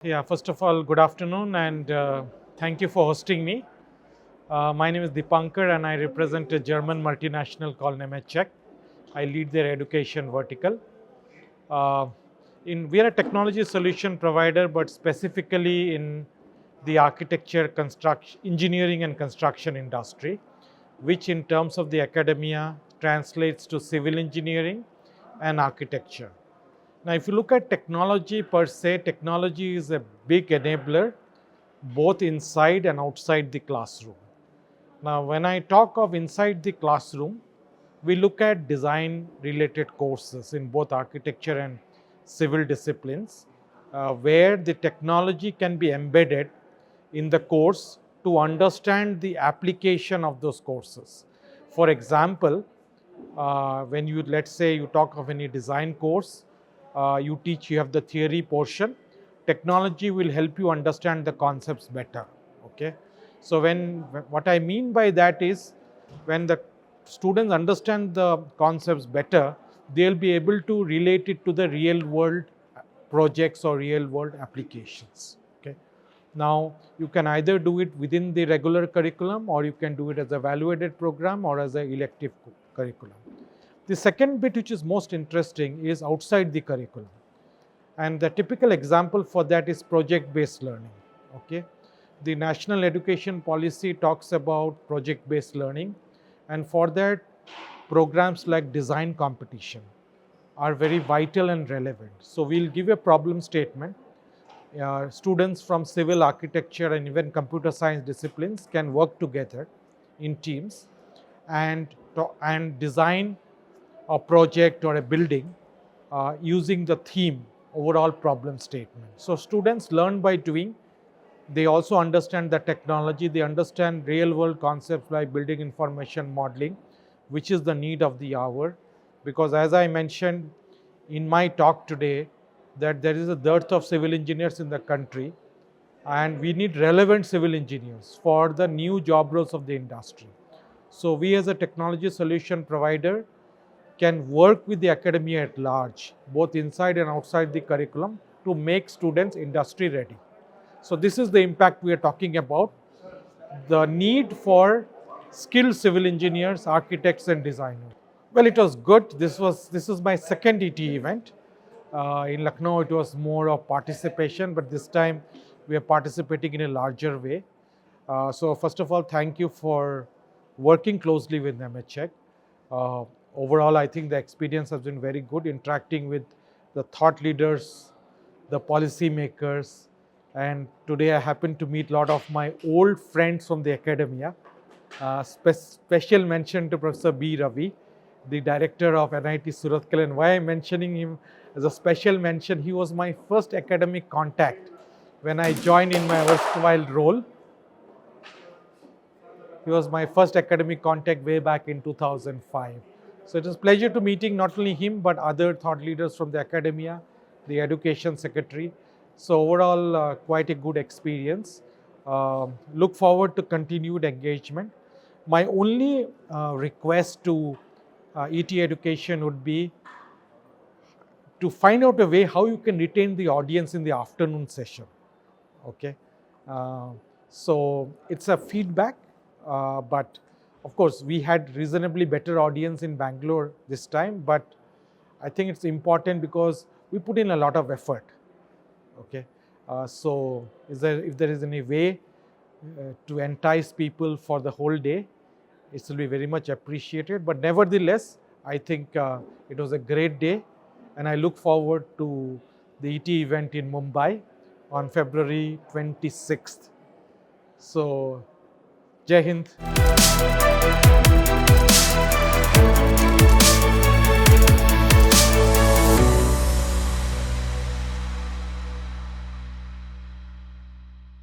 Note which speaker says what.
Speaker 1: Yeah, first of all, good afternoon and thank you for hosting me. My name is Deepankar and I represent a German multinational called Nemetschek. I lead their education vertical. Uh, we are a technology solution provider, but specifically in the architecture, construction, engineering and construction industry, which in terms of the academia translates to civil engineering and architecture. Now, if you look at technology per se, technology is a big enabler both inside and outside the classroom. Now, when I talk of inside the classroom, we look at design related courses in both architecture and civil disciplines, where the technology can be embedded in the course to understand the application of those courses. For example, when you, let's say you talk of any design course, you have the theory portion. Technology will help you understand the concepts better. Okay, so what I mean by that is when the students understand the concepts better, they'll be able to relate it to the real world projects or real world applications. Okay, now you can either do it within the regular curriculum, or you can do it as a value-added program or as an elective curriculum. The second bit, which is most interesting, is outside the curriculum. And the typical example for that is project-based learning. Okay, the National Education Policy talks about project-based learning, and for that, programs like design competition are very vital and relevant. So we'll give a problem statement. Students from civil architecture and even computer science disciplines can work together in teams and design a project or a building using the theme overall problem statement. So students learn by doing. They also understand the technology. They understand real world concepts like building information modeling, which is the need of the hour. Because as I mentioned in my talk today, that there is a dearth of civil engineers in the country, and we need relevant civil engineers for the new job roles of the industry. So we as a technology solution provider can work with the academia at large, both inside and outside the curriculum, to make students industry ready. So this is the impact we are talking about, the need for skilled civil engineers, architects and designers. Well, it was good. This is my second ET event. In Lucknow, it was more of participation, but this time we are participating in a larger way. So first of all, thank you for working closely with Nemetschek. Overall, I think the experience has been very good, interacting with the thought leaders, the policy makers, and today I happen to meet a lot of my old friends from the academia. Special mention to Professor B. Ravi, the director of NIT Surathkal. And why I'm mentioning him as a special mention, he was my first academic contact when I joined in my erstwhile role. He was my first academic contact way back in 2005. So it was a pleasure to meeting not only him, but other thought leaders from the academia, the education secretary. So overall, quite a good experience. Look forward to continued engagement. My only request to ET education would be to find out a way how you can retain the audience in the afternoon session. Okay, so it's a feedback, but of course we had reasonably better audience in Bangalore this time, but I think it's important because we put in a lot of effort. Okay, so if there is any way to entice people for the whole day, it will be very much appreciated. But nevertheless, I think it was a great day, and I look forward to the ET event in Mumbai on February 26th. So, Jai Hind.